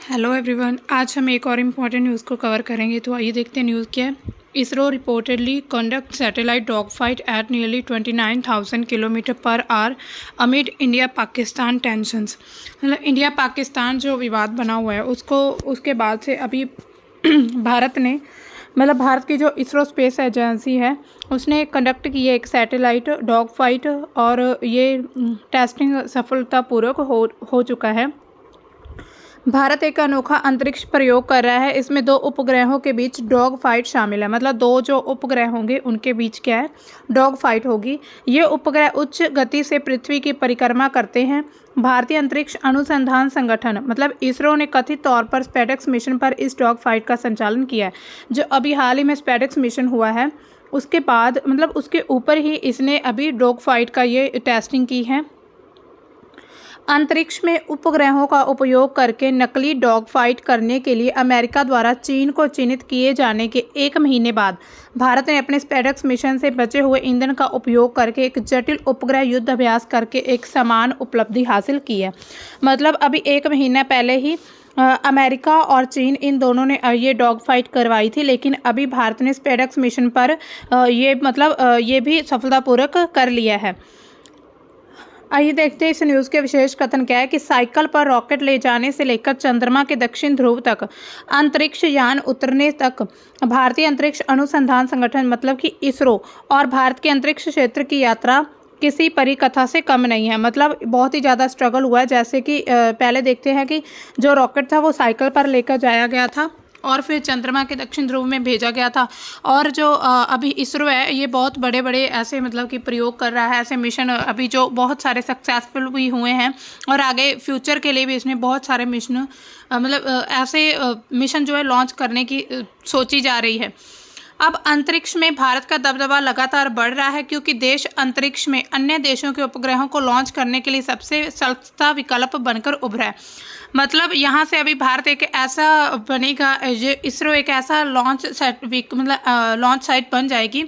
Hello everyone, आज हम एक और इम्पॉर्टेंट न्यूज़ को कवर करेंगे। तो आइए देखते हैं न्यूज़ क्या है। ISRO reportedly conduct satellite dog fight eight nearly 29,000 kilometre per hour amid India Pakistan tensions. मतलब इंडिया पाकिस्तान जो विवाद बना हुआ है उसके बाद से अभी भारत की जो इसरो स्पेस एजेंसी है उसने कंडक्ट की है एक सैटेलाइट डॉग फाइट और ये टेस्टिंग सफलतापूर्वक हो चुका है। भारत एक अनोखा अंतरिक्ष प्रयोग कर रहा है। इसमें दो उपग्रहों के बीच डॉग फाइट शामिल है। मतलब दो जो उपग्रह होंगे उनके बीच क्या है, डॉग फाइट होगी। ये उपग्रह उच्च गति से पृथ्वी की परिक्रमा करते हैं। भारतीय अंतरिक्ष अनुसंधान संगठन मतलब इसरो ने कथित तौर पर स्पेडेक्स मिशन पर इस डॉग फाइट का संचालन किया है। जो अभी हाल ही में स्पेडेक्स मिशन हुआ है उसके बाद मतलब उसके ऊपर ही इसने अभी डॉग फाइट का ये टेस्टिंग की है। अंतरिक्ष में उपग्रहों का उपयोग करके नकली डॉग फाइट करने के लिए अमेरिका द्वारा चीन को चिन्हित किए जाने के एक महीने बाद भारत ने अपने स्पेडेक्स मिशन से बचे हुए ईंधन का उपयोग करके एक जटिल उपग्रह युद्ध अभ्यास करके एक समान उपलब्धि हासिल की है। मतलब अभी एक महीना पहले ही अमेरिका और चीन इन दोनों ने ये डॉग फाइट करवाई थी, लेकिन अभी भारत ने स्पेडेक्स मिशन पर ये भी सफलतापूर्वक कर लिया है। आइए देखते हैं इस न्यूज़ के विशेष कथन क्या है कि साइकिल पर रॉकेट ले जाने से लेकर चंद्रमा के दक्षिण ध्रुव तक अंतरिक्ष यान उतरने तक भारतीय अंतरिक्ष अनुसंधान संगठन मतलब कि इसरो और भारत के अंतरिक्ष क्षेत्र की यात्रा किसी परिकथा से कम नहीं है। मतलब बहुत ही ज़्यादा स्ट्रगल हुआ है। जैसे कि पहले देखते हैं कि जो रॉकेट था वो साइकिल पर लेकर जाया गया था और फिर चंद्रमा के दक्षिण ध्रुव में भेजा गया था। और जो अभी इसरो है ये बहुत बड़े बड़े ऐसे मतलब कि प्रयोग कर रहा है, ऐसे मिशन अभी जो बहुत सारे सक्सेसफुल भी हुए हैं और आगे फ्यूचर के लिए भी इसने बहुत सारे मिशन ऐसे मिशन जो है लॉन्च करने की सोची जा रही है। अब अंतरिक्ष में भारत का दबदबा लगातार बढ़ रहा है क्योंकि देश अंतरिक्ष में अन्य देशों के उपग्रहों को लॉन्च करने के लिए सबसे सस्ता विकल्प बनकर उभरा है। मतलब यहाँ से अभी भारत एक ऐसा बनेगा, इसरो एक ऐसा लॉन्च साइट बन जाएगी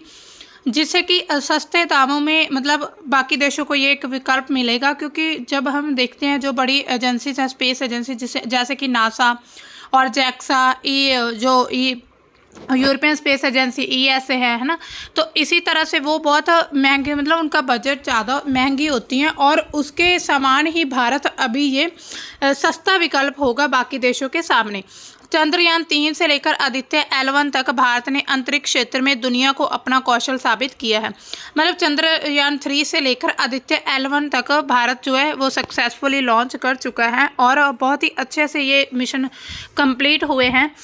जिससे कि सस्ते दामों में मतलब बाकी देशों को ये एक विकल्प मिलेगा। क्योंकि जब हम देखते हैं जो बड़ी एजेंसीज हैं, स्पेस एजेंसी जैसे कि नासा और JAXA, European space agency ESA है ना, तो इसी तरह से वो बहुत महंगे मतलब उनका बजट ज़्यादा महंगी होती हैं और उसके समान ही भारत अभी ये सस्ता विकल्प होगा बाकी देशों के सामने। चंद्रयान 3 से लेकर आदित्य L1 तक भारत ने अंतरिक्ष क्षेत्र में दुनिया को अपना कौशल साबित किया है। मतलब चंद्रयान 3 से लेकर आदित्य L1 तक भारत जो है वो सक्सेसफुली लॉन्च कर चुका है और बहुत ही अच्छे से ये मिशन कंप्लीट हुए हैं।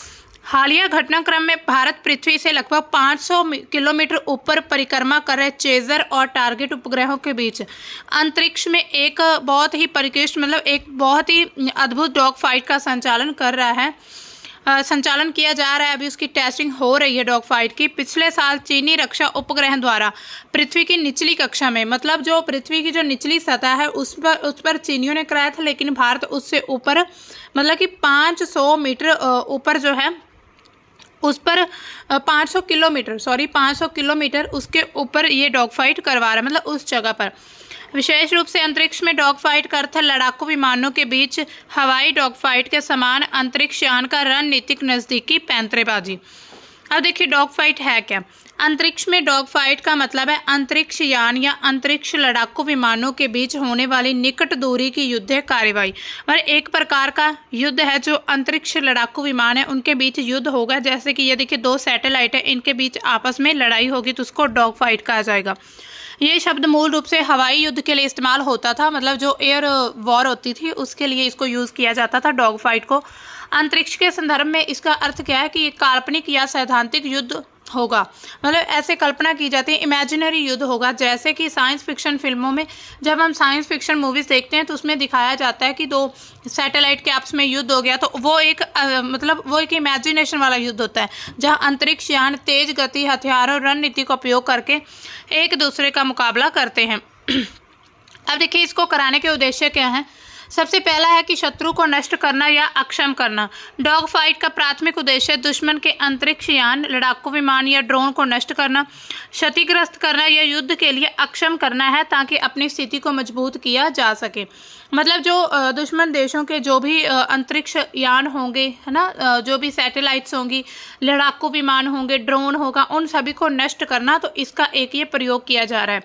हालिया घटनाक्रम में भारत पृथ्वी से लगभग 500 किलोमीटर ऊपर परिक्रमा कर रहे चेजर और टारगेट उपग्रहों के बीच अंतरिक्ष में एक बहुत ही परिष्कृत एक बहुत ही अद्भुत डॉग फाइट का संचालन किया जा रहा है। अभी उसकी टेस्टिंग हो रही है डॉग फाइट की। पिछले साल चीनी रक्षा उपग्रह द्वारा पृथ्वी की निचली कक्षा में मतलब जो पृथ्वी की जो निचली सतह है उस पर चीनियों ने कराया था, लेकिन भारत उससे ऊपर मतलब कि 500 मीटर ऊपर जो है उस पर 500 किलोमीटर उसके ऊपर ये डॉग फाइट करवा रहा है। मतलब उस जगह पर विशेष रूप से अंतरिक्ष में डॉग फाइट का अर्थ है लड़ाकू विमानों के बीच हवाई डॉग फाइट के समान अंतरिक्ष यान का रणनीतिक नज़दीकी पैंतरेबाजी। अब देखिए डॉग फाइट है क्या। अंतरिक्ष में डॉग फाइट का मतलब है अंतरिक्ष यान या अंतरिक्ष लड़ाकू विमानों के बीच होने वाली निकट दूरी की युद्ध कार्रवाई। और एक प्रकार का युद्ध है जो अंतरिक्ष लड़ाकू विमान है उनके बीच युद्ध होगा। जैसे कि ये देखिए दो सैटेलाइट है, इनके बीच आपस में लड़ाई होगी तो उसको डॉग फाइट कहा जाएगा। ये शब्द मूल रूप से हवाई युद्ध के लिए इस्तेमाल होता था। मतलब जो एयर वॉर होती थी उसके लिए इसको यूज़ किया जाता था डॉग फाइट को। अंतरिक्ष के संदर्भ में इसका अर्थ क्या है कि ये काल्पनिक या सैद्धांतिक युद्ध होगा। मतलब ऐसे कल्पना की जाती है इमेजिनरी युद्ध होगा। जैसे कि साइंस फिक्शन फिल्मों में जब हम साइंस फिक्शन मूवीज़ देखते हैं तो उसमें दिखाया जाता है कि दो सैटेलाइट के आपस में युद्ध हो गया, तो वो एक इमेजिनेशन वाला युद्ध होता है जहां अंतरिक्ष यान तेज गति हथियारों और रणनीति का उपयोग करके एक दूसरे का मुकाबला करते हैं। अब देखिए इसको कराने के उद्देश्य क्या हैं। सबसे पहला है कि शत्रु को नष्ट करना या अक्षम करना। डॉग फाइट का प्राथमिक उद्देश्य दुश्मन के अंतरिक्ष यान, लड़ाकू विमान या ड्रोन को नष्ट करना, क्षतिग्रस्त करना या युद्ध के लिए अक्षम करना है, ताकि अपनी स्थिति को मजबूत किया जा सके। मतलब जो दुश्मन देशों के जो भी अंतरिक्ष यान होंगे, है ना, जो भी सैटेलाइट्स होंगी, लड़ाकू विमान होंगे, ड्रोन होगा, उन सभी को नष्ट करना, तो इसका एक ये प्रयोग किया जा रहा है।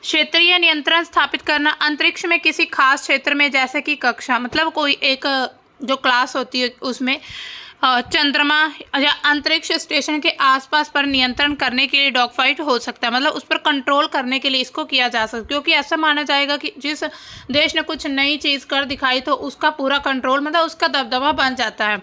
क्षेत्रीय नियंत्रण स्थापित करना, अंतरिक्ष में किसी खास क्षेत्र में, जैसे कि कक्षा, मतलब कोई एक जो क्लास होती है उसमें चंद्रमा या अंतरिक्ष स्टेशन के आसपास पर नियंत्रण करने के लिए डॉग फाइट हो सकता है। मतलब उस पर कंट्रोल करने के लिए इसको किया जा सकता है, क्योंकि ऐसा माना जाएगा कि जिस देश ने कुछ नई चीज़ कर दिखाई तो उसका पूरा कंट्रोल, मतलब उसका दबदबा बन जाता है।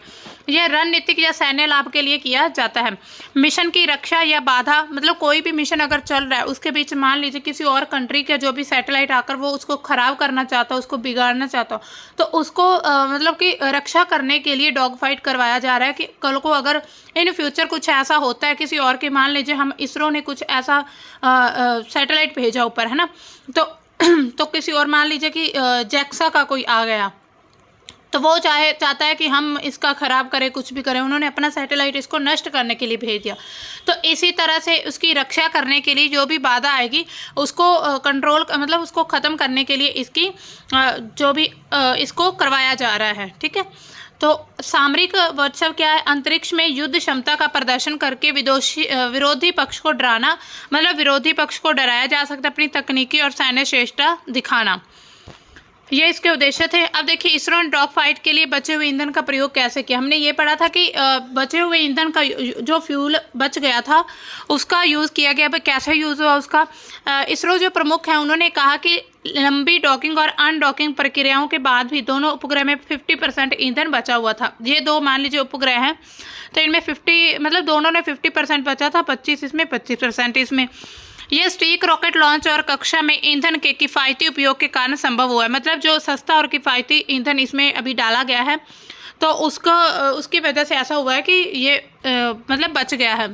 यह रणनीतिक या सैन्य लाभ के लिए किया जाता है। मिशन की रक्षा या बाधा, मतलब कोई भी मिशन अगर चल रहा है उसके बीच मान लीजिए किसी और कंट्री के जो भी सैटेलाइट आकर वो उसको खराब करना चाहता हो, उसको बिगाड़ना चाहता हो, तो उसको मतलब कि रक्षा करने के लिए डॉग फाइट करवाया जा रहा है कि कल को अगर इन फ्यूचर कुछ ऐसा होता है किसी और के, मान लीजिए हम इसरो ने कुछ ऐसा सैटेलाइट भेजा ऊपर, है ना, तो किसी और, मान लीजिए कि जैक्सा का कोई आ गया, तो वो चाहता है कि हम इसका ख़राब करें, कुछ भी करें, उन्होंने अपना सैटेलाइट इसको नष्ट करने के लिए भेज दिया। तो इसी तरह से उसकी रक्षा करने के लिए जो भी बाधा आएगी उसको कंट्रोल, मतलब उसको ख़त्म करने के लिए इसकी जो भी इसको करवाया जा रहा है। ठीक है, तो सामरिक वर्चस्व क्या है? अंतरिक्ष में युद्ध क्षमता का प्रदर्शन करके विरोधी पक्ष को डराना, मतलब विरोधी पक्ष को डराया जा सकता है, अपनी तकनीकी और सैन्य श्रेष्ठता दिखाना, ये इसके उद्देश्य थे। अब देखिए इसरो ने डॉग फाइट के लिए बचे हुए ईंधन का प्रयोग कैसे किया। हमने ये पढ़ा था कि बचे हुए ईंधन का जो फ्यूल बच गया था उसका यूज़ किया गया। भाई कैसे यूज़ हुआ उसका? इसरो जो प्रमुख हैं उन्होंने कहा कि लंबी डॉकिंग और अनडॉकिंग प्रक्रियाओं के बाद भी दोनों उपग्रह में 50% ईंधन बचा हुआ था। ये दो मान लीजिए उपग्रह हैं, तो इनमें 50, मतलब दोनों ने 50% बचा था, 25 इसमें 25% इसमें। यह स्टीक रॉकेट लॉन्च और कक्षा में ईंधन के किफ़ायती उपयोग के कारण संभव हुआ है। मतलब जो सस्ता और किफ़ायती ईंधन इसमें अभी डाला गया है तो उसकी वजह से ऐसा हुआ है कि ये मतलब बच गया है।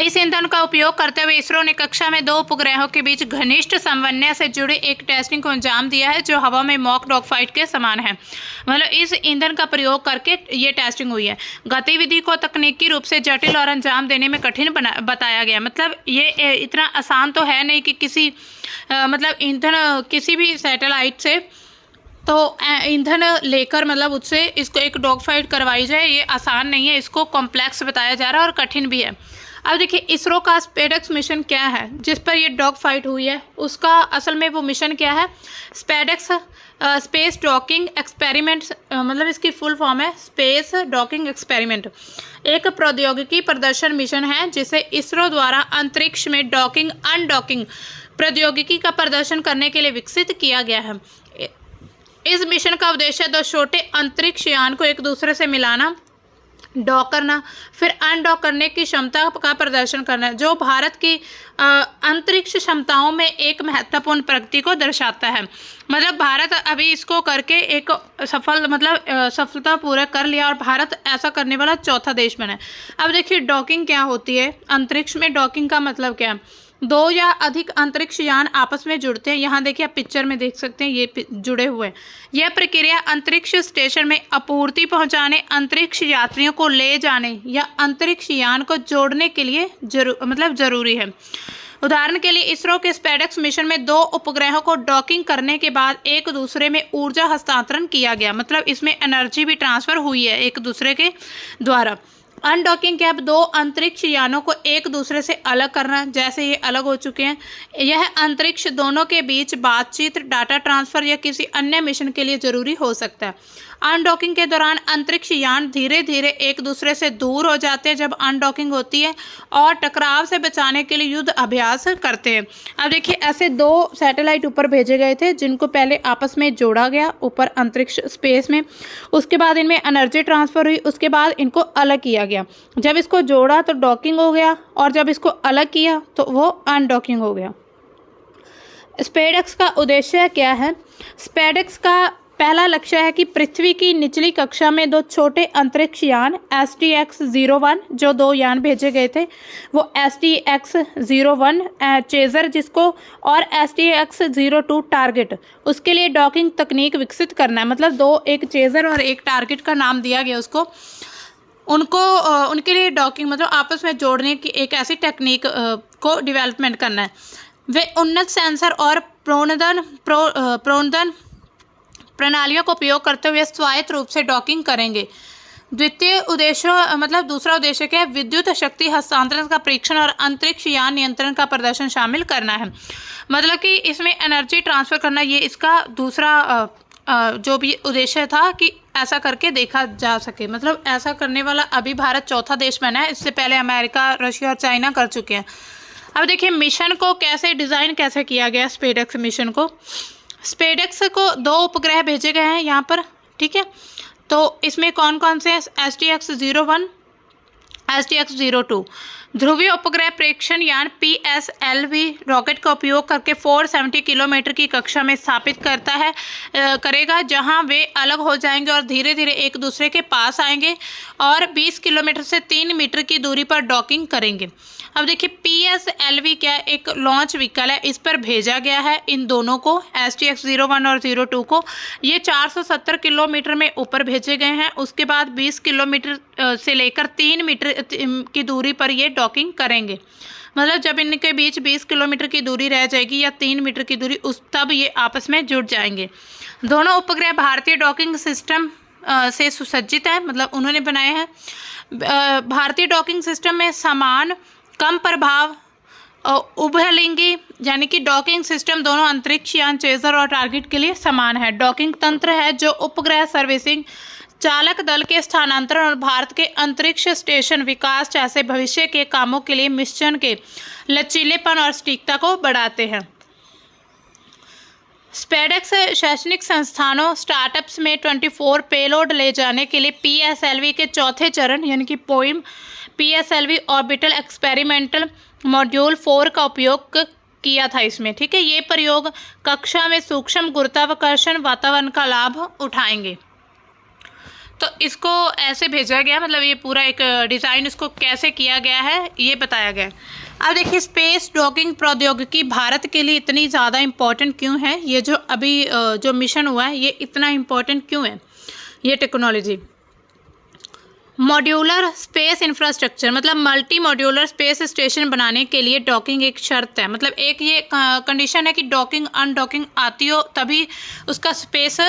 इस ईंधन का उपयोग करते हुए इसरो ने कक्षा में दो उपग्रहों के बीच घनिष्ठ समन्वय से जुड़े एक टेस्टिंग को अंजाम दिया है, जो हवा में मॉक डॉग फाइट के समान है। मतलब इस ईंधन का प्रयोग करके ये टेस्टिंग हुई है। गतिविधि को तकनीकी रूप से जटिल और अंजाम देने में कठिन बताया गया। मतलब ये इतना आसान तो है नहीं कि किसी मतलब ईंधन किसी भी सैटेलाइट से तो ईंधन लेकर मतलब उससे इसको एक डॉग फाइट करवाई जाए, ये आसान नहीं है, इसको कॉम्प्लेक्स बताया जा रहा है और कठिन भी है। अब देखिए इसरो का स्पेडेक्स मिशन क्या है जिस पर ये डॉग फाइट हुई है, उसका असल में वो मिशन क्या है? स्पेडेक्स स्पेस डॉकिंग एक्सपेरिमेंट, मतलब इसकी फुल फॉर्म है स्पेस डॉकिंग एक्सपेरिमेंट। एक प्रौद्योगिकी प्रदर्शन मिशन है जिसे इसरो द्वारा अंतरिक्ष में डॉकिंग अनडॉकिंग प्रौद्योगिकी का प्रदर्शन करने के लिए विकसित किया गया है। इस मिशन का उद्देश्य दो छोटे अंतरिक्ष यान को एक दूसरे से मिलाना, डॉक करना, फिर अनडॉक करने की क्षमता का प्रदर्शन करना, जो भारत की अंतरिक्ष क्षमताओं में एक महत्वपूर्ण प्रगति को दर्शाता है। मतलब भारत अभी इसको करके एक सफलता पूरा कर लिया और भारत ऐसा करने वाला चौथा देश बना है। अब देखिए डॉकिंग क्या होती है, अंतरिक्ष में डॉकिंग का मतलब क्या है? दो या अधिक अंतरिक्ष यान आपस में जुड़ते हैं। यहाँ देखिए आप पिक्चर में देख सकते हैं ये जुड़े हुए हैं। यह प्रक्रिया अंतरिक्ष स्टेशन में आपूर्ति पहुँचाने, अंतरिक्ष यात्रियों को ले जाने या अंतरिक्ष यान को जोड़ने के लिए जरूरी है। उदाहरण के लिए इसरो के स्पेडेक्स मिशन में दो उपग्रहों को डॉकिंग करने के बाद एक दूसरे में ऊर्जा हस्तांतरण किया गया। मतलब इसमें एनर्जी भी ट्रांसफर हुई है एक दूसरे के द्वारा। अनडॉकिंग के अब दो अंतरिक्ष यानों को एक दूसरे से अलग करना, जैसे ये अलग हो चुके हैं। यह अंतरिक्ष दोनों के बीच बातचीत, डाटा ट्रांसफर या किसी अन्य मिशन के लिए जरूरी हो सकता है। अनडॉकिंग के दौरान अंतरिक्ष यान धीरे धीरे एक दूसरे से दूर हो जाते हैं जब अनडॉकिंग होती है और टकराव से बचाने के लिए युद्ध अभ्यास करते हैं। अब देखिए ऐसे दो सैटेलाइट ऊपर भेजे गए थे जिनको पहले आपस में जोड़ा गया ऊपर अंतरिक्ष स्पेस में, उसके बाद इनमें एनर्जी ट्रांसफर हुई, उसके बाद इनको अलग किया गया। जब इसको जोड़ा तो डॉकिंग हो गया और जब इसको अलग किया तो वो अनडॉकिंग हो गया। स्पेडेक्स का उद्देश्य क्या है? स्पेडेक्स का पहला लक्ष्य है कि पृथ्वी की निचली कक्षा में 2 छोटे अंतरिक्ष यान STX-01 जो 2 यान भेजे गए थे, वो STX-01 चेजर जिसको, और STX-02 टारगेट, उसके लिए डॉकिंग तकनीक विकसित करना है। मतलब 2, एक चेजर और एक टारगेट का नाम दिया गया उसको, उनको उनके लिए डॉकिंग मतलब आपस में जोड़ने की एक ऐसी टेक्निक को डेवलपमेंट करना है। वे उन्नत सेंसर और प्रोन्दन प्रणालियों का उपयोग करते हुए स्वायत्त रूप से डॉकिंग करेंगे। द्वितीय उद्देश्य मतलब दूसरा उद्देश्य क्या है, विद्युत शक्ति हस्तांतरण का परीक्षण और अंतरिक्ष यान नियंत्रण का प्रदर्शन शामिल करना है। मतलब कि इसमें एनर्जी ट्रांसफर करना, ये इसका दूसरा जो भी उद्देश्य था कि ऐसा करके देखा जा सके। मतलब ऐसा करने वाला अभी भारत चौथा देश बना है, इससे पहले अमेरिका, रशिया और चाइना कर चुके हैं। अब देखिए मिशन को कैसे डिज़ाइन कैसे किया गया। स्पेडएक्स मिशन को, स्पेडएक्स को 2 उपग्रह भेजे गए हैं यहाँ पर, ठीक है। तो इसमें कौन कौन से, STX-01, STX-02 ध्रुवीय उपग्रह प्रेक्षण यान PSLV रॉकेट का उपयोग करके 470 किलोमीटर की कक्षा में स्थापित करेगा, जहां वे अलग हो जाएंगे और धीरे धीरे एक दूसरे के पास आएंगे और 20 किलोमीटर से 3 मीटर की दूरी पर डॉकिंग करेंगे। अब देखिए PSLV क्या है, एक लॉन्च व्हीकल है, इस पर भेजा गया है इन दोनों को, STX-01 और 02 को। ये 470 किलोमीटर में ऊपर भेजे गए हैं। उसके बाद 20 किलोमीटर से लेकर 3 मीटर की दूरी पर ये डॉकिंग करेंगे। मतलब जब इनके बीच 20 किलोमीटर की दूरी रह जाएगी या 3 मीटर की दूरी, तब ये आपस में जुड़ जाएंगे। दोनों उपग्रह भारतीय डॉकिंग सिस्टम से सुसज्जित है, मतलब उन्होंने बनाए हैं। भारतीय डॉकिंग सिस्टम में समान, कम प्रभाव, उभयलिंगी यानी कि डॉकिंग सिस्टम दोनों अंतरिक्ष यान चेजर और टारगेट के लिए समान है। डॉकिंग तंत्र है जो उपग्रह सर्विसिंग, चालक दल के स्थानांतरण और भारत के अंतरिक्ष स्टेशन विकास जैसे भविष्य के कामों के लिए मिशन के लचीलेपन और सटीकता को बढ़ाते हैं। स्पेडएक्स शैक्षणिक संस्थानों स्टार्टअप्स में 24 पेलोड ले जाने के लिए PSLV के चौथे चरण यानी कि poem PSLV orbital experimental module 4 का उपयोग किया था इसमें, ठीक है। ये प्रयोग कक्षा में सूक्ष्म गुरुत्वाकर्षण वातावरण का लाभ उठाएंगे। तो इसको ऐसे भेजा गया, मतलब ये पूरा एक डिज़ाइन इसको कैसे किया गया है ये बताया गया। अब देखिए स्पेस डॉकिंग प्रौद्योगिकी भारत के लिए इतनी ज़्यादा इम्पोर्टेंट क्यों है, ये जो अभी जो मिशन हुआ है ये इतना इम्पोर्टेंट क्यों है, ये टेक्नोलॉजी। मॉड्यूलर स्पेस इंफ्रास्ट्रक्चर मतलब मल्टी मॉड्यूलर स्पेस स्टेशन बनाने के लिए डॉकिंग एक शर्त है। मतलब एक ये कंडीशन है कि डॉकिंग अनडॉकिंग आती हो तभी उसका स्पेस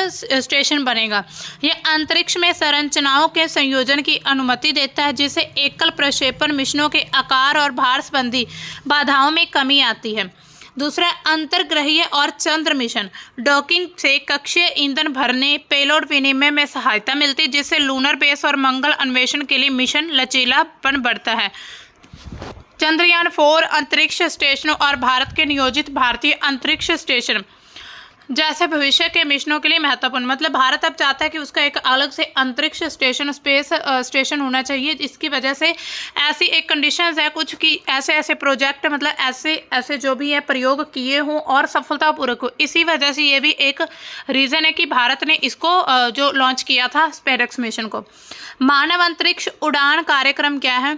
स्टेशन बनेगा। ये अंतरिक्ष में संरचनाओं के संयोजन की अनुमति देता है, जिससे एकल प्रक्षेपण मिशनों के आकार और भार संबंधी बाधाओं में कमी आती है। दूसरा अंतर्ग्रहीय और चंद्र मिशन, डॉकिंग से कक्षीय ईंधन भरने, पेलोड विनिमय में सहायता मिलती है, जिससे लूनर बेस और मंगल अन्वेषण के लिए मिशन लचीलापन बढ़ता है। चंद्रयान 4 अंतरिक्ष स्टेशनों और भारत के नियोजित भारतीय अंतरिक्ष स्टेशन जैसे भविष्य के मिशनों के लिए महत्वपूर्ण, मतलब भारत अब चाहता है कि उसका एक अलग से अंतरिक्ष स्टेशन स्पेस स्टेशन होना चाहिए। इसकी वजह से ऐसी एक कंडीशंस है कुछ कि ऐसे ऐसे प्रोजेक्ट मतलब ऐसे ऐसे जो भी है प्रयोग किए हों और सफलतापूर्वक हो। इसी वजह से ये भी एक रीज़न है कि भारत ने इसको जो लॉन्च किया था स्पेडएक्स मिशन को। मानव अंतरिक्ष उड़ान कार्यक्रम क्या है,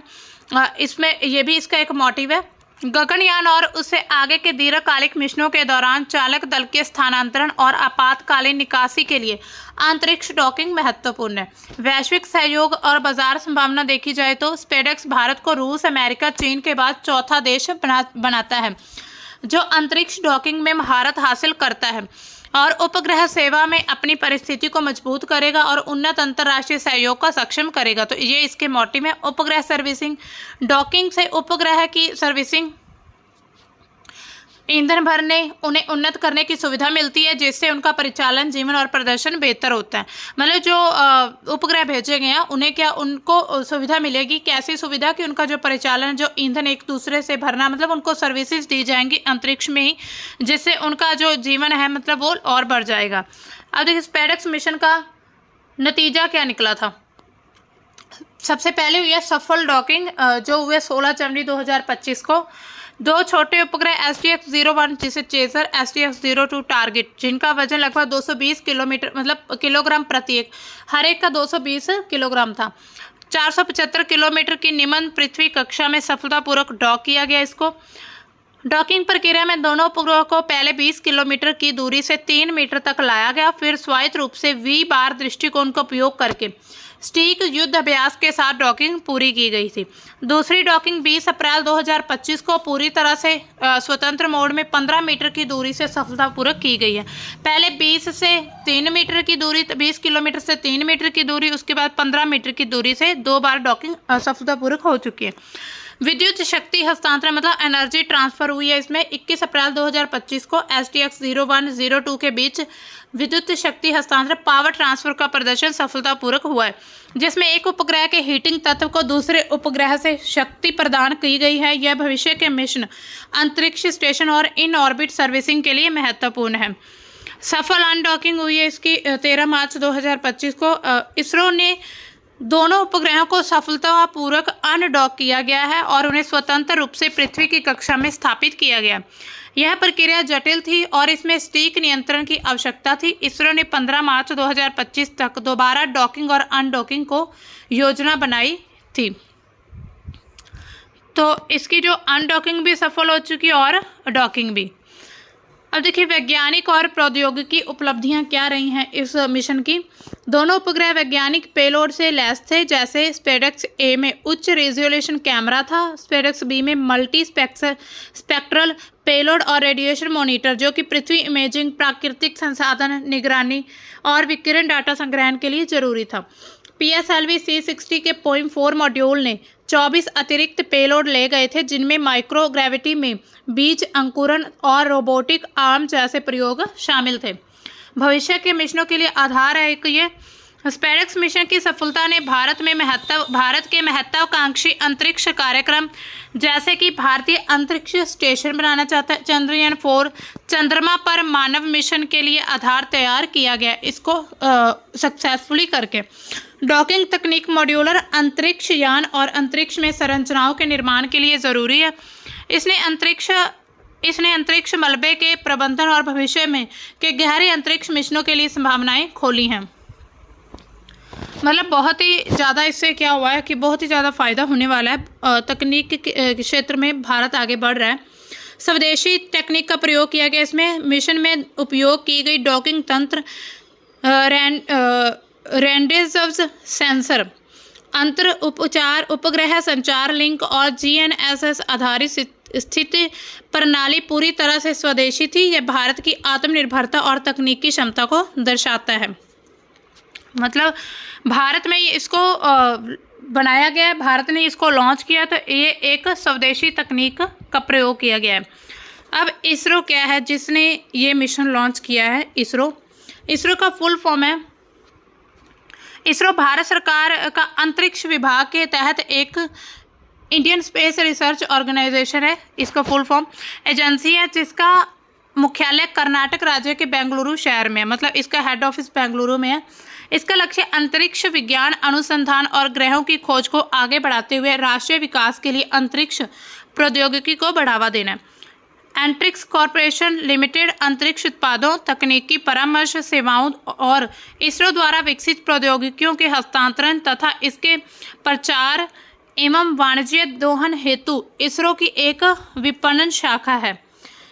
इसमें ये भी इसका एक मोटिव है। गगनयान और उससे आगे के दीर्घकालिक मिशनों के दौरान चालक दल के स्थानांतरण और आपातकालीन निकासी के लिए अंतरिक्ष डॉकिंग महत्वपूर्ण है। वैश्विक सहयोग और बाजार संभावना देखी जाए तो स्पेडएक्स भारत को रूस, अमेरिका, चीन के बाद चौथा देश बनाता है जो अंतरिक्ष डॉकिंग में महारत हासिल करता है और उपग्रह सेवा में अपनी परिस्थिति को मजबूत करेगा और उन्नत अंतर्राष्ट्रीय सहयोग का सक्षम करेगा। तो ये इसके मोटिव है। उपग्रह सर्विसिंग, डॉकिंग से उपग्रह की सर्विसिंग, ईंधन भरने, उन्हें उन्नत करने की सुविधा मिलती है, जिससे उनका परिचालन, जीवन और प्रदर्शन बेहतर होता है। मतलब जो उपग्रह भेजे गए हैं उन्हें क्या उनको सुविधा मिलेगी, कैसी सुविधा कि उनका जो परिचालन, जो ईंधन एक दूसरे से भरना, मतलब उनको सर्विसेज दी जाएंगी अंतरिक्ष में ही, जिससे उनका जो जीवन है मतलब वो और बढ़ जाएगा। अब देखिए स्पेडएक्स मिशन का नतीजा क्या निकला था। सबसे पहले हुई है सफल डॉकिंग जो हुए 16 जनवरी 2025 को, 2 छोटे उपग्रह STX-01 जिसे चेजर, STX-02 टारगेट, जिनका वजन लगभग 220 किलोमीटर मतलब किलोग्राम प्रति एक, हर एक का 220 किलोग्राम था। 475 किलोमीटर की निम्न पृथ्वी कक्षा में सफलतापूर्वक डॉक किया गया। इसको डॉकिंग प्रक्रिया में दोनों उपग्रहों को पहले 20 किलोमीटर की दूरी से 3 मीटर तक लाया गया, फिर स्वायत्त रूप से V बार दृष्टिकोण का उपयोग करके स्टिक युद्ध अभ्यास के साथ डॉकिंग पूरी की गई थी। दूसरी डॉकिंग 20 अप्रैल 2025 को पूरी तरह से स्वतंत्र मोड में 15 मीटर की दूरी से सफलतापूर्वक की गई है। पहले 20 से 3 मीटर की दूरी, 20 किलोमीटर से 3 मीटर की दूरी, उसके बाद 15 मीटर की दूरी से 2 बार डॉकिंग सफलतापूर्वक हो चुकी है। विद्युत शक्ति हस्तांतरण मतलब एनर्जी ट्रांसफर हुई है। इसमें 21 अप्रैल 2025 को STX-01-02 के बीच विद्युत शक्ति हस्तांतरण पावर ट्रांसफर का प्रदर्शन सफलतापूर्वक हुआ है, जिसमें एक उपग्रह के हीटिंग तत्व को दूसरे उपग्रह से शक्ति प्रदान की गई है। यह भविष्य के मिशन, अंतरिक्ष स्टेशन और इन ऑर्बिट सर्विसिंग के लिए महत्वपूर्ण है। सफल अनडॉकिंग हुई है इसकी 13 मार्च 2025 को। इसरो ने दोनों उपग्रहों को सफलतापूर्वक अनडॉक किया गया है और उन्हें स्वतंत्र रूप से पृथ्वी की कक्षा में स्थापित किया गया। यह प्रक्रिया जटिल थी और इसमें स्टिक नियंत्रण की आवश्यकता थी। इसरो ने 15 मार्च 2025 तक दोबारा डॉकिंग और अनडॉकिंग को योजना बनाई थी। तो इसकी जो अनडॉकिंग भी सफल हो चुकी है और डॉकिंग भी। अब देखिए वैज्ञानिक और प्रौद्योगिकी उपलब्धियां क्या रही हैं इस मिशन की। दोनों उपग्रह वैज्ञानिक पेलोड से लैस थे, जैसे स्पेडेक्स ए में उच्च रेजोल्यूशन कैमरा था, स्पेडेक्स बी में मल्टी स्पेक्ट्रल पेलोड और रेडिएशन मॉनिटर, जो कि पृथ्वी इमेजिंग, प्राकृतिक संसाधन निगरानी और विकिरण डाटा संग्रहण के लिए जरूरी था। PSLV C60 के POIM-4 मॉड्यूल ने 24 अतिरिक्त पेलोड ले गए थे, जिनमें माइक्रोग्रेविटी में बीज अंकुरण और रोबोटिक आर्म जैसे प्रयोग शामिल थे। भविष्य के मिशनों के लिए आधार है कि ये स्पेडेक्स मिशन की सफलता ने भारत के महत्वाकांक्षी अंतरिक्ष कार्यक्रम जैसे कि भारतीय अंतरिक्ष स्टेशन बनाना चाहता है, चंद्रयान 4, चंद्रमा पर मानव मिशन के लिए आधार तैयार किया गया इसको सक्सेसफुली करके। डॉकिंग तकनीक मॉड्यूलर अंतरिक्ष यान और अंतरिक्ष में संरचनाओं के निर्माण के लिए ज़रूरी है। इसने अंतरिक्ष मलबे के प्रबंधन और भविष्य में के गहरे अंतरिक्ष मिशनों के लिए संभावनाएं खोली हैं। मतलब बहुत ही ज़्यादा इससे क्या हुआ है कि बहुत ही ज़्यादा फायदा होने वाला है। तकनीक के क्षेत्र में भारत आगे बढ़ रहा है। स्वदेशी तकनीक का प्रयोग किया गया। इसमें मिशन में उपयोग की गई डॉकिंग तंत्र, रेंडेजव सेंसर, अंतर उपग्रह संचार लिंक और GNSS आधारित स्थिति प्रणाली पूरी तरह से स्वदेशी थी। यह भारत की आत्मनिर्भरता और तकनीकी क्षमता को दर्शाता है। मतलब भारत में इसको बनाया गया है, भारत ने इसको लॉन्च किया, तो ये एक स्वदेशी तकनीक का प्रयोग किया गया है। अब इसरो क्या है जिसने ये मिशन लॉन्च किया है? इसरो का फुल फॉर्म है, इसरो भारत सरकार का अंतरिक्ष विभाग के तहत एक इंडियन स्पेस रिसर्च ऑर्गेनाइजेशन है। इसका फुल फॉर्म एजेंसी है जिसका मुख्यालय कर्नाटक राज्य के बेंगलुरु शहर में है। मतलब इसका हेड ऑफिस बेंगलुरु में है। इसका लक्ष्य अंतरिक्ष विज्ञान अनुसंधान और ग्रहों की खोज को आगे बढ़ाते हुए राष्ट्रीय विकास के लिए अंतरिक्ष प्रौद्योगिकी को बढ़ावा देना है। एंट्रिक्स कॉरपोरेशन लिमिटेड अंतरिक्ष उत्पादों, तकनीकी परामर्श सेवाओं और इसरो द्वारा विकसित प्रौद्योगिकियों के हस्तांतरण तथा इसके प्रचार एवं वाणिज्य दोहन हेतु इसरो की एक विपणन शाखा है।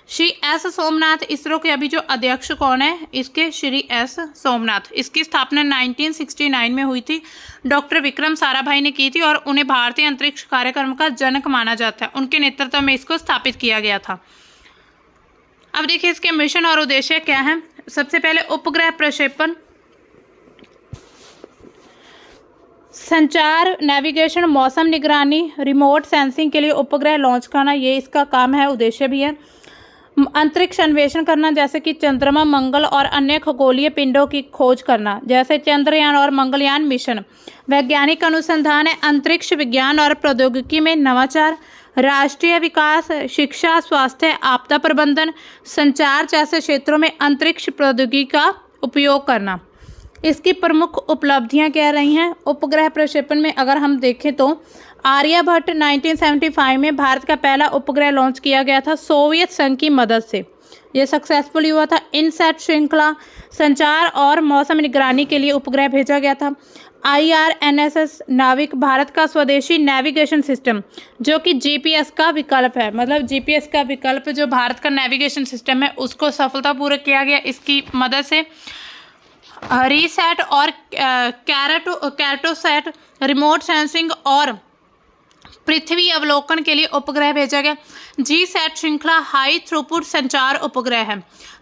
श्री एस सोमनाथ इसरो के अभी जो अध्यक्ष कौन है? इसके श्री एस सोमनाथ। इसकी स्थापना 1969 में हुई थी। डॉक्टर विक्रम साराभाई ने की थी और उन्हें भारतीय अंतरिक्ष कार्यक्रम का जनक माना जाता है। उनके नेतृत्व में इसको स्थापित किया गया था। अब देखिए इसके मिशन और उद्देश्य क्या हैं। सबसे पहले उपग्रह प्रक्षेपण, संचार, नेविगेशन, मौसम निगरानी, रिमोट सेंसिंग के लिए उपग्रह लॉन्च करना, ये इसका काम है, उद्देश्य भी है। अंतरिक्ष अन्वेषण करना, जैसे कि चंद्रमा, मंगल और अन्य खगोलीय पिंडों की खोज करना, जैसे चंद्रयान और मंगलयान मिशन। वैज्ञानिक अनुसंधान है, अंतरिक्ष विज्ञान और प्रौद्योगिकी में नवाचार, राष्ट्रीय विकास, शिक्षा, स्वास्थ्य, आपदा प्रबंधन, संचार जैसे क्षेत्रों में अंतरिक्ष प्रौद्योगिकी का उपयोग करना। इसकी प्रमुख उपलब्धियां क्या रही हैं? उपग्रह प्रक्षेपण में अगर हम देखें तो आर्यभट्ट 1975 में भारत का पहला उपग्रह लॉन्च किया गया था सोवियत संघ की मदद से। यह सक्सेसफुल हुआ था। इनसैट श्रृंखला संचार और मौसम निगरानी के लिए उपग्रह भेजा गया था। IRNSS नाविक भारत का स्वदेशी नेविगेशन सिस्टम जो कि GPS का विकल्प है, मतलब GPS का विकल्प जो भारत का नेविगेशन सिस्टम है उसको सफलतापूर्वक किया गया इसकी मदद से। रीसैट और कैरेटोसैट रिमोट सेंसिंग और पृथ्वी अवलोकन के लिए उपग्रह भेजा गया। GSAT श्रृंखला हाई थ्रूपुट संचार उपग्रह है।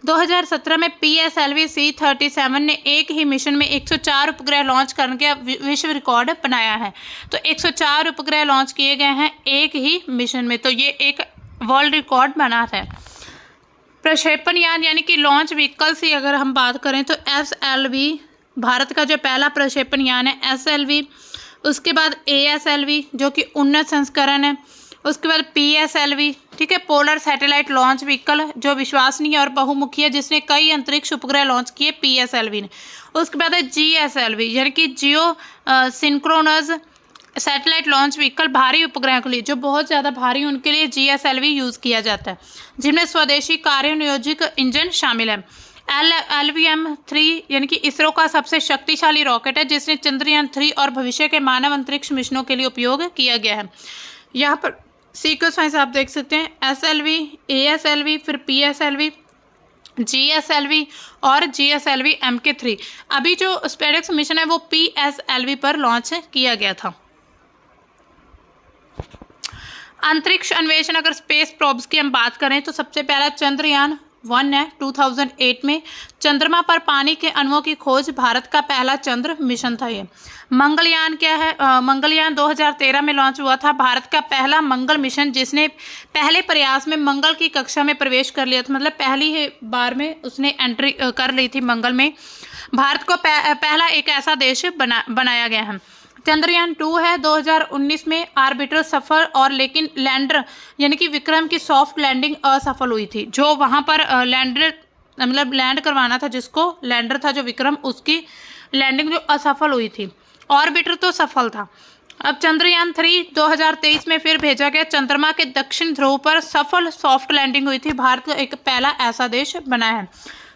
2017 में PSLV C-37 ने एक ही मिशन में 104 उपग्रह लॉन्च करके विश्व रिकॉर्ड बनाया है। तो 104 उपग्रह लॉन्च किए गए हैं एक ही मिशन में, तो ये एक वर्ल्ड रिकॉर्ड बना है। प्रक्षेपण यान यानी कि लॉन्च व्हीकल से अगर हम बात करें तो SLV भारत का जो पहला प्रक्षेपण यान है SLV, उसके बाद ASLV जो कि उन्नत संस्करण है, उसके बाद PSLV, ठीक है, पोलर सैटेलाइट लॉन्च व्हीकल जो विश्वसनीय और बहुमुखी है जिसने कई अंतरिक्ष उपग्रह लॉन्च किए PSLV ने। उसके बाद है GSLV यानी कि जियो सिंक्रोनस सैटेलाइट लॉन्च व्हीकल भारी उपग्रह के लिए जो बहुत ज़्यादा भारी उनके लिए GSLV यूज़ किया जाता है, जिनमें स्वदेशी कार्योन्योजित इंजन शामिल है। LVM-3 यानी कि इसरो का सबसे शक्तिशाली रॉकेट है जिसने चंद्रयान 3 और भविष्य के मानव अंतरिक्ष मिशनों के लिए उपयोग किया गया है। यहाँ पर सीक्वेंस वाइज आप देख सकते हैं SLV, ASLV, फिर PSLV, GSLV और GSLV MK3। अभी जो स्पेडेक्स मिशन है वो PSLV पर लॉन्च किया गया था। अंतरिक्ष अन्वेषण अगर स्पेस प्रोब्स की हम बात करें तो सबसे पहला चंद्रयान 1 है 2008 में। चंद्रमा पर पानी के अणुओं की खोज भारत का पहला चंद्र मिशन था ये। मंगलयान क्या है? मंगलयान 2013 में लॉन्च हुआ था, भारत का पहला मंगल मिशन जिसने पहले प्रयास में मंगल की कक्षा में प्रवेश कर लिया था, मतलब पहली ही बार में उसने एंट्री कर ली थी मंगल में। भारत को पहला एक ऐसा देश बनाया गया है। चंद्रयान 2 है 2019 में ऑर्बिटर सफल और लेकिन लैंडर यानी कि विक्रम की सॉफ्ट लैंडिंग असफल हुई थी। जो वहां पर लैंडर मतलब लैंड करवाना था, जिसको लैंडर था जो विक्रम, उसकी लैंडिंग जो असफल हुई थी। ऑर्बिटर तो सफल था। अब चंद्रयान 3 2023 में फिर भेजा गया। चंद्रमा के दक्षिण ध्रुव पर सफल सॉफ्ट लैंडिंग हुई थी। भारत का एक पहला ऐसा देश बना है।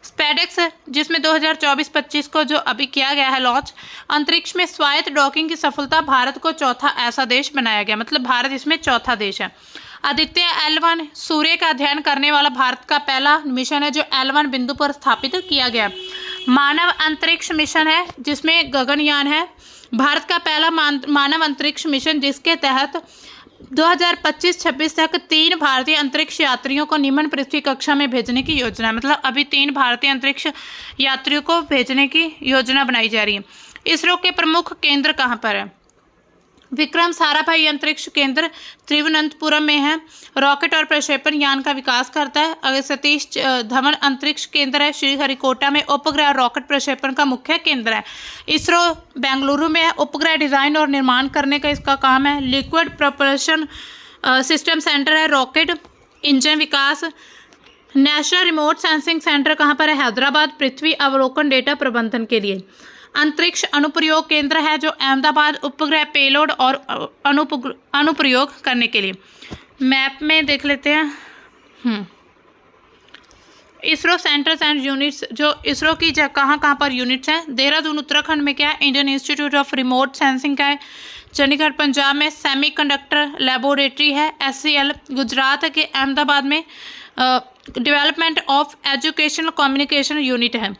स्पेडेक्स जिसमें 2024-25 को जो अभी किया गया है लॉन्च, अंतरिक्ष में स्वायत्त डॉकिंग की सफलता भारत को चौथा ऐसा देश बनाया गया, मतलब भारत इसमें चौथा देश है। आदित्य L1 सूर्य का अध्ययन करने वाला भारत का पहला मिशन है जो L1 बिंदु पर स्थापित किया गया। मानव अंतरिक्ष मिशन है जिसमें गगनयान है, भारत का पहला मानव अंतरिक्ष मिशन जिसके तहत 2025-26 तक 3 भारतीय अंतरिक्ष यात्रियों को निम्न पृथ्वी कक्षा में भेजने की योजना है। मतलब अभी 3 भारतीय अंतरिक्ष यात्रियों को भेजने की योजना बनाई जा रही है। इसरो के प्रमुख केंद्र कहाँ पर है? विक्रम साराभाई अंतरिक्ष केंद्र तिरुवनंतपुरम में है। रॉकेट और प्रक्षेपण यान का विकास करता है। अगर सतीश धवन अंतरिक्ष केंद्र है श्रीहरिकोटा में। उपग्रह और रॉकेट प्रक्षेपण का मुख्य केंद्र है। इसरो बेंगलुरु में है। उपग्रह डिजाइन और निर्माण करने का इसका काम है। लिक्विड प्रोपल्शन सिस्टम सेंटर है। रॉकेट इंजन विकास। नेशनल रिमोट सेंसिंग सेंटर कहाँ पर है? हैदराबाद, पृथ्वी अवलोकन डेटा प्रबंधन के लिए। अंतरिक्ष अनुप्रयोग केंद्र है जो अहमदाबाद, उपग्रह पेलोड और अनुप्रयोग करने के लिए। मैप में देख लेते हैं। इसरो सेंटर्स एंड यूनिट्स, जो इसरो की कहाँ कहाँ पर यूनिट्स हैं? देहरादून उत्तराखंड में क्या है? Indian institute of remote sensing का है। चंडीगढ़ पंजाब में सेमीकंडक्टर लेबोरेटरी है। SCL गुजरात के अहमदाबाद में development of educational communication unit है।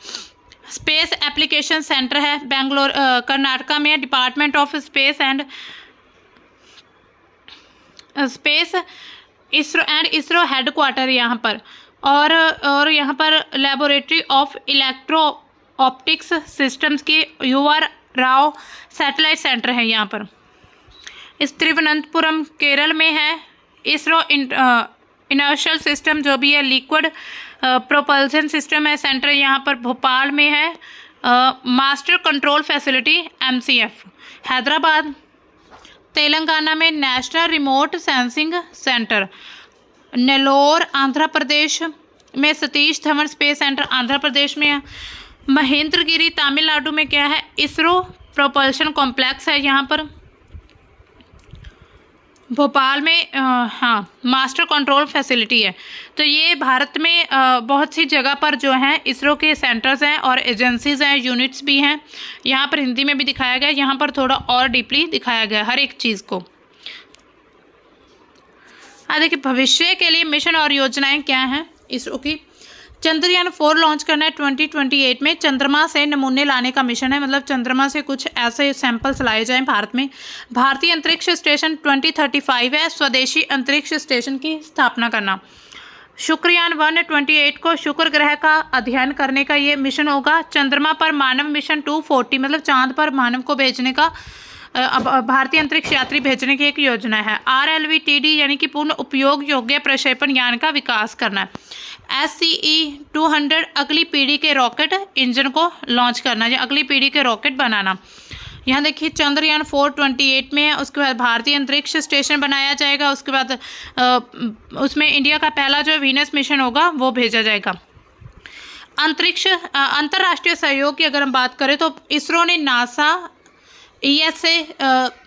स्पेस एप्लीकेशन सेंटर है बेंगलोर कर्नाटका में। Department of space and space ISRO headquarter यहाँ पर। और यहाँ पर laboratory of electro optics systems की UR राव सैटेलाइट सेंटर है यहाँ पर। इस तिरुवनंतपुरम केरल में है। इसरो इनर्शियल सिस्टम जो भी है लिक्विड प्रोपल्सन सिस्टम है सेंटर यहाँ पर भोपाल में है। Master control facility MCF Hyderabad. Telangana में national remote sensing centre. Nellore Andhra Pradesh में सतीश धवन स्पेस सेंटर आंध्र प्रदेश में है। महेंद्रगिरी तमिलनाडु में क्या है? इसरो प्रोपल्शन कॉम्प्लेक्स है यहाँ पर। भोपाल में हाँ मास्टर कंट्रोल फैसिलिटी है। तो ये भारत में बहुत सी जगह पर जो हैं इसरो के सेंटर्स हैं और एजेंसीज हैं, यूनिट्स भी हैं। यहाँ पर हिंदी में भी दिखाया गया, यहाँ पर थोड़ा और डीपली दिखाया गया हर एक चीज़ को। देखिए भविष्य के लिए मिशन और योजनाएं क्या हैं इसरो की। चंद्रयान 4 लॉन्च करना है 2028 में। चंद्रमा से नमूने लाने का मिशन है, मतलब चंद्रमा से कुछ ऐसे सैंपल्स लाए जाएं भारत में। भारतीय अंतरिक्ष स्टेशन 2035 है। स्वदेशी अंतरिक्ष स्टेशन की स्थापना करना। शुक्रयान 1 28 को शुक्र ग्रह का अध्ययन करने का ये मिशन होगा। चंद्रमा पर मानव मिशन 240 मतलब चांद पर मानव को भेजने का भारतीय अंतरिक्ष यात्री भेजने की एक योजना है। RLVTD यानी कि पूर्ण उपयोग योग्य प्रक्षेपण यान का विकास करना है। SCE-200 अगली पीढ़ी के रॉकेट इंजन को लॉन्च करना या अगली पीढ़ी के रॉकेट बनाना। यहाँ देखिए चंद्रयान 4 28 में है। उसके बाद भारतीय अंतरिक्ष स्टेशन बनाया जाएगा। उसके बाद उसमें इंडिया का पहला जो वीनस मिशन होगा वो भेजा जाएगा। अंतरिक्ष अंतर्राष्ट्रीय सहयोग की अगर हम बात करें तो इसरो ने नासा, ESA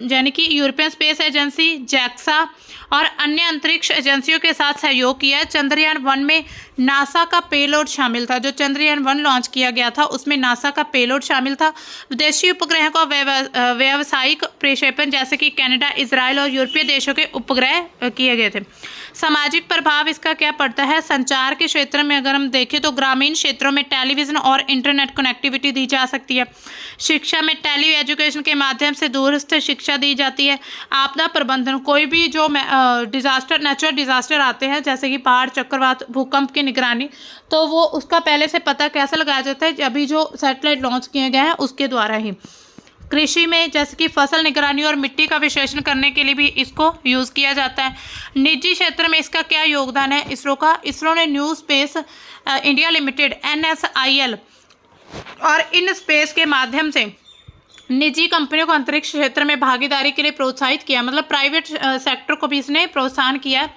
यानी कि यूरोपियन स्पेस एजेंसी, JAXA और अन्य अंतरिक्ष एजेंसियों के साथ सहयोग किया है। चंद्रयान 1 में नासा का पेलोड शामिल था। जो चंद्रयान 1 लॉन्च किया गया था उसमें नासा का पेलोड शामिल था। विदेशी उपग्रह को व्यावसायिक प्रक्षेपण जैसे कि कनाडा, इजराइल और यूरोपीय देशों के उपग्रह किए गए थे। सामाजिक प्रभाव इसका क्या पड़ता है। संचार के क्षेत्र में अगर हम देखें तो ग्रामीण क्षेत्रों में टेलीविजन और इंटरनेट कनेक्टिविटी दी जा सकती है। शिक्षा में टेली एजुकेशन के माध्यम से दूरस्थ शिक्षा दी जाती है। आपदा प्रबंधन, कोई भी जो डिजास्टर, नेचुरल डिजास्टर आते हैं जैसे कि बाढ़, चक्रवात, भूकंप की निगरानी, तो वो उसका पहले से पता कैसे लगाया जाता है, अभी जो सैटेलाइट लॉन्च किए गए हैं उसके द्वारा ही। कृषि में जैसे कि फसल निगरानी और मिट्टी का विश्लेषण करने के लिए भी इसको यूज़ किया जाता है। निजी क्षेत्र में इसका क्या योगदान है इसरो का। इसरो ने new space India limited NSIL और इन स्पेस के माध्यम से निजी कंपनियों को अंतरिक्ष क्षेत्र में भागीदारी के लिए प्रोत्साहित किया, मतलब प्राइवेट सेक्टर को भी इसने प्रोत्साहन किया।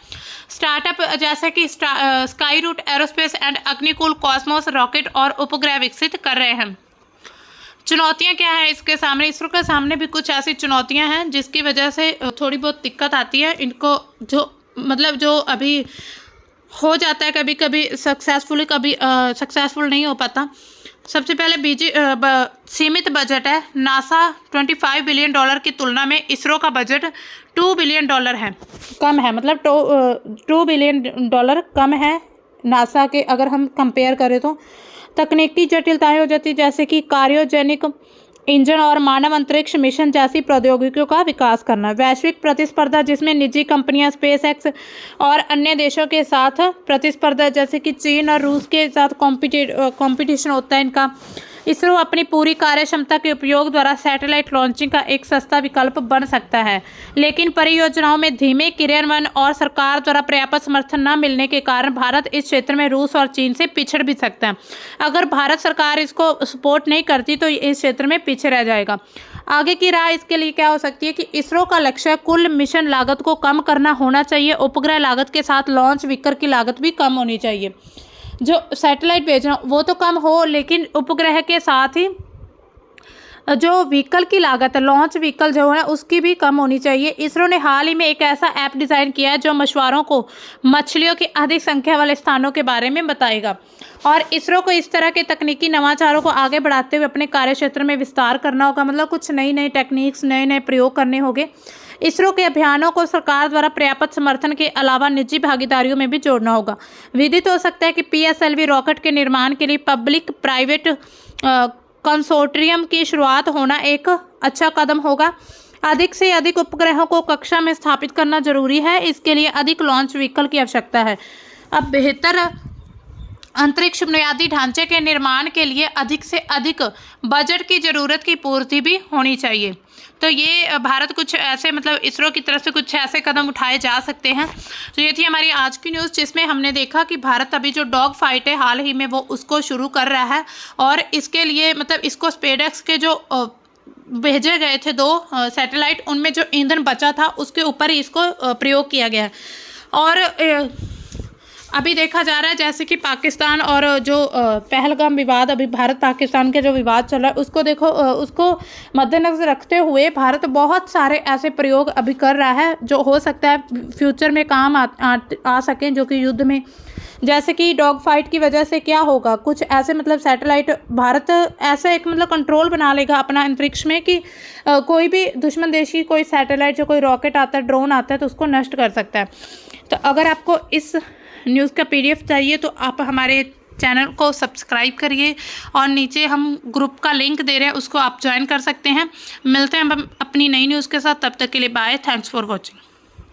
स्टार्टअप जैसे कि Skyroot Aerospace and Agnikul Cosmos rocket और उपग्रह विकसित कर रहे हैं। चुनौतियां क्या है इसके सामने। इसरो के सामने भी कुछ ऐसी चुनौतियां हैं जिसकी वजह से थोड़ी बहुत दिक्कत आती है इनको, जो अभी हो जाता है कभी कभी सक्सेसफुल, कभी सक्सेसफुल नहीं हो पाता। सबसे पहले सीमित बजट है। नासा $25 बिलियन की तुलना में इसरो का बजट $2 बिलियन है, कम है, मतलब $2 बिलियन कम है नासा के अगर हम कंपेयर करें तो। तकनीकी जटिलताएं हो जाती जैसे कि क्रायोजेनिक इंजन और मानव अंतरिक्ष मिशन जैसी प्रौद्योगिकियों का विकास करना। वैश्विक प्रतिस्पर्धा जिसमें निजी कंपनियां SpaceX और अन्य देशों के साथ प्रतिस्पर्धा जैसे कि चीन और रूस के साथ कंपटीशन होता है इनका। इसरो अपनी पूरी कार्य क्षमता के उपयोग द्वारा सैटेलाइट लॉन्चिंग का एक सस्ता विकल्प बन सकता है, लेकिन परियोजनाओं में धीमे क्रियान्वयन और सरकार द्वारा पर्याप्त समर्थन न मिलने के कारण भारत इस क्षेत्र में रूस और चीन से पिछड़ भी सकता है। अगर भारत सरकार इसको सपोर्ट नहीं करती तो इस क्षेत्र में पीछे रह जाएगा। आगे की राह इसके लिए क्या हो सकती है कि इसरो का लक्ष्य कुल मिशन लागत को कम करना होना चाहिए। उपग्रह लागत के साथ लॉन्च व्हीकल की लागत भी कम होनी चाहिए। जो सैटेलाइट भेजना वो तो कम हो, लेकिन उपग्रह के साथ ही जो व्हीकल की लागत है, लॉन्च व्हीकल जो है उसकी भी कम होनी चाहिए। इसरो ने हाल ही में एक ऐसा ऐप डिज़ाइन किया है जो मछुआरों को मछलियों की अधिक संख्या वाले स्थानों के बारे में बताएगा और इसरो को इस तरह के तकनीकी नवाचारों को आगे बढ़ाते हुए अपने कार्य क्षेत्र में विस्तार करना होगा, मतलब कुछ नई नई टेक्निक्स, नए नए प्रयोग करने होंगे। इसरो के अभियानों को सरकार द्वारा पर्याप्त समर्थन के अलावा निजी भागीदारियों में भी जोड़ना होगा। विदित हो सकता है कि PSLV रॉकेट के निर्माण के लिए पब्लिक प्राइवेट कंसोर्टियम की शुरुआत होना एक अच्छा कदम होगा। अधिक से अधिक उपग्रहों को कक्षा में स्थापित करना जरूरी है, इसके लिए अधिक लॉन्च व्हीकल की आवश्यकता है। अब बेहतर अंतरिक्ष बुनियादी ढांचे के निर्माण के लिए अधिक से अधिक बजट की जरूरत की पूर्ति भी होनी चाहिए। तो ये भारत कुछ ऐसे, मतलब इसरो की तरफ से कुछ ऐसे कदम उठाए जा सकते हैं। तो ये थी हमारी आज की न्यूज़ जिसमें हमने देखा कि भारत अभी जो डॉग फाइट है हाल ही में वो उसको शुरू कर रहा है और इसके लिए मतलब इसको स्पेसएक्स के जो भेजे गए थे 2 सैटेलाइट, उनमें जो ईंधन बचा था उसके ऊपर ही इसको प्रयोग किया गया है। और अभी देखा जा रहा है जैसे कि पाकिस्तान और जो पहलगाम विवाद, अभी भारत पाकिस्तान के जो विवाद चल रहा है उसको देखो, उसको मद्देनजर रखते हुए भारत बहुत सारे ऐसे प्रयोग अभी कर रहा है जो हो सकता है फ्यूचर में काम आ सकें, जो कि युद्ध में, जैसे कि डॉग फाइट की वजह से क्या होगा, कुछ ऐसे मतलब सैटेलाइट भारत ऐसे एक मतलब कंट्रोल बना लेगा अपना अंतरिक्ष में कि कोई भी दुश्मन देश की कोई सैटेलाइट, जो कोई रॉकेट आता है, ड्रोन आता है, तो उसको नष्ट कर सकता है। तो अगर आपको इस न्यूज़ का PDF चाहिए तो आप हमारे चैनल को सब्सक्राइब करिए और नीचे हम ग्रुप का लिंक दे रहे हैं, उसको आप ज्वाइन कर सकते हैं। मिलते हैं हम अपनी नई न्यूज़ के साथ, तब तक के लिए बाय, थैंक्स फॉर वॉचिंग।